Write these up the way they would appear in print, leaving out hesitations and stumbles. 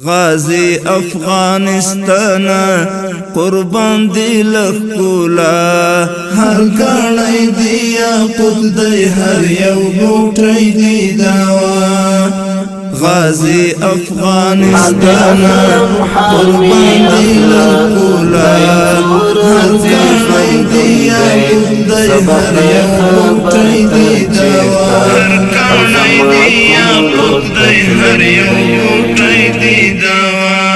غازی افغانستان قربان دی لخکولا هر کانی دی یاقوت دی هر یو بوټی دی داوا غازی افغانستان قربان دی لخکولا هر کانی دی یاقوت دی هر یو بوټی دی داوا هر کانی دی یاقوت دی هر یو بوټی دی داوا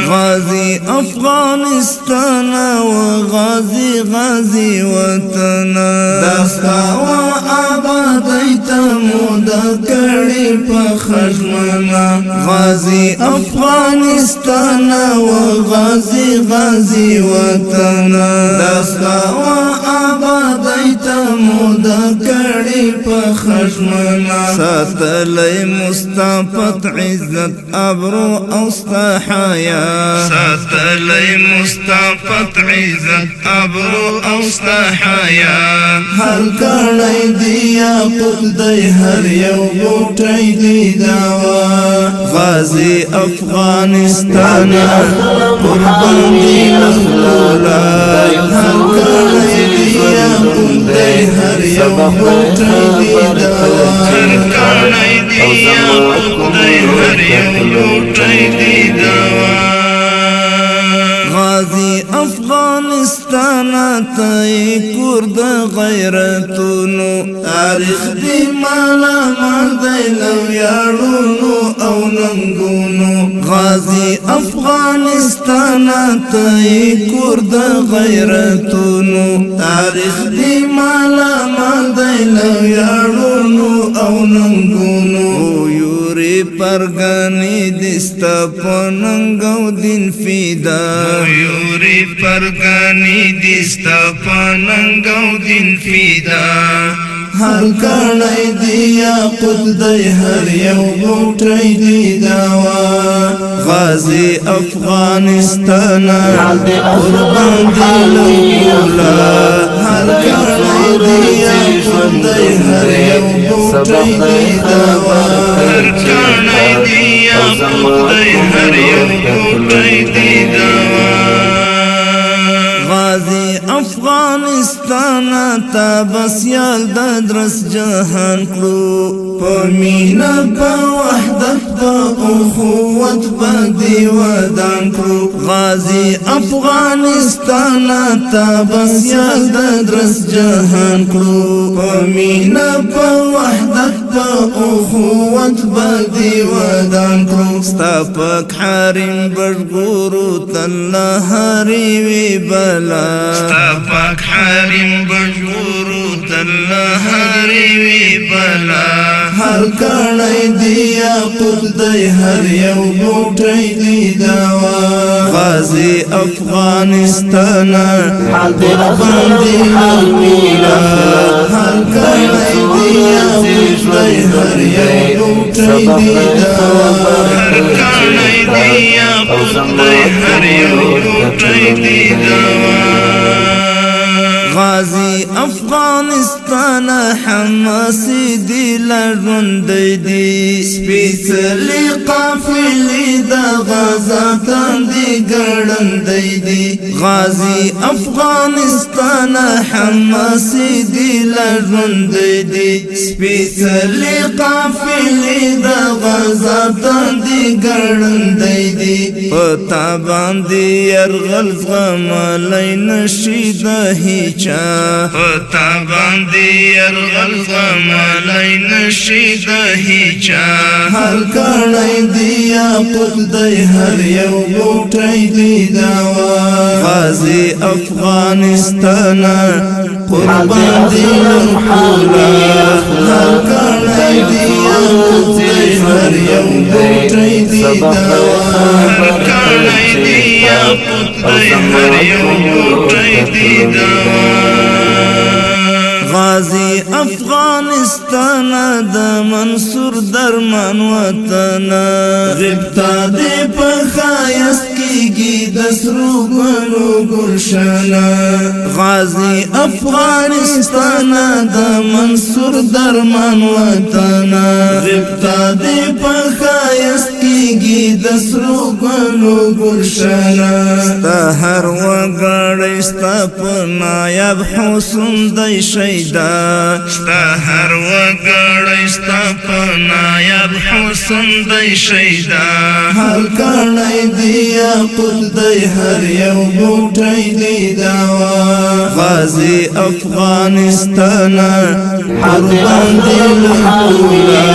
غازی افغانستان و غازی وطن دستا و آبادی تمودا کڑی پا خشمنا غازی افغانستان و غازی وطن دستا و آبادی تمودا کڑی پا خشمنا ساتلی مستفت عزت ابرو اوستا حیا ساتلی مستفت عزت ابرو اوستا حیا هر کانی دی یاقوت دی هر یو بوټی دی داوا غازی افغانستان قربان دی لخکولا هر کانی دی یاقوت دی هر یو بوټی دی داوا هر کانی دی یاقوت دی هر یو بوټی دی داوا غازی افغانستان تای کورد غیرتونو تاریخ دی مالا مردی لویاړونو او ننګونو غازی افغانستان تای کورد غیرتونو تاریخ دی مالا مردی لویاړونو او ننګونو یوري پرګانی دستا پننګو دین فیدا یوري پرګانی دستا پننګو دین فیدا هر کانی دی یاقوت دی هر یو بوټی دی داوا غازی افغانستان قربان دی لخکولا هر کانی دی یاقوت دی هر یو بوټی دی داوا هر کانی دی یاقوت دی هر یو بوټی دی داوا غازی افغانستان تا بس یال درس جهان کړو په مینا په وحدت په اخوت باندې ودان کړو غازی افغانستان تا بس یال درس جهان کړو په مینا په وحدت په اخوت باندې ودان کړو ستا پک حرم بشګورو تله هری وی بلا ستا پاک حرم بشګورو تله هری وی بلا هر کانی دی یاقوت دی هر یو بوټی دی داوا غازی افغانستان قربان دی لخکولا هر کانی دی یاقوت دی هر یو بوټی دی داوا هر کانی دی یاقوت دی هر یو بوټی دی داوا غازی افغانستان حماسی دی لرندی دی سپیڅلی قافلی دا غازاتان دی ګړندی دی غازی افغانستان حماسی دی لرندی دی سپیڅلی قافلی دا غازاتان دی ګړندی دی پتا باندې يرغل زغملی نشي د هیچا پتا باندې يرغل زغملی نشي د هیچا هر کانی دی یاقوت دی هر یو بوټی دی داوا غازی افغانستان قربان دی لخکولا هر کانی دی یاقوت دی هر یو بوټی دی داوا هر کانی دی یاقوت دی هر یو بوټی دی داوا غازی افغانستان د منصور درمان وطن غبطا دی په خایست کیږي د سرو ګلو گلشن غازی افغانستان د منصور درمان وطن غبطا دی په خایست کیږي د سرو ګلو ګلشنه ستا هر وګړی ستا په نایب حسن دی شیدا ستا هر وګړی ستا په نایب حسن دی شیدا هر کړی دی یاقوت دی هر یو بوټی دی دوا غازی افغانستان حق باندې لولا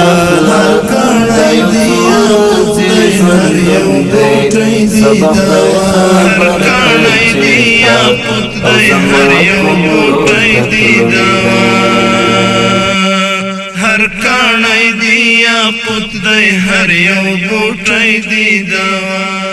هر کړی دی یاقوت دی هر یو بوټی دی دوا هر کړی دی یاقوت دی هر یو بوټی دی دوا هر کړی دی یاقوت دی هر یو بوټی دی دوا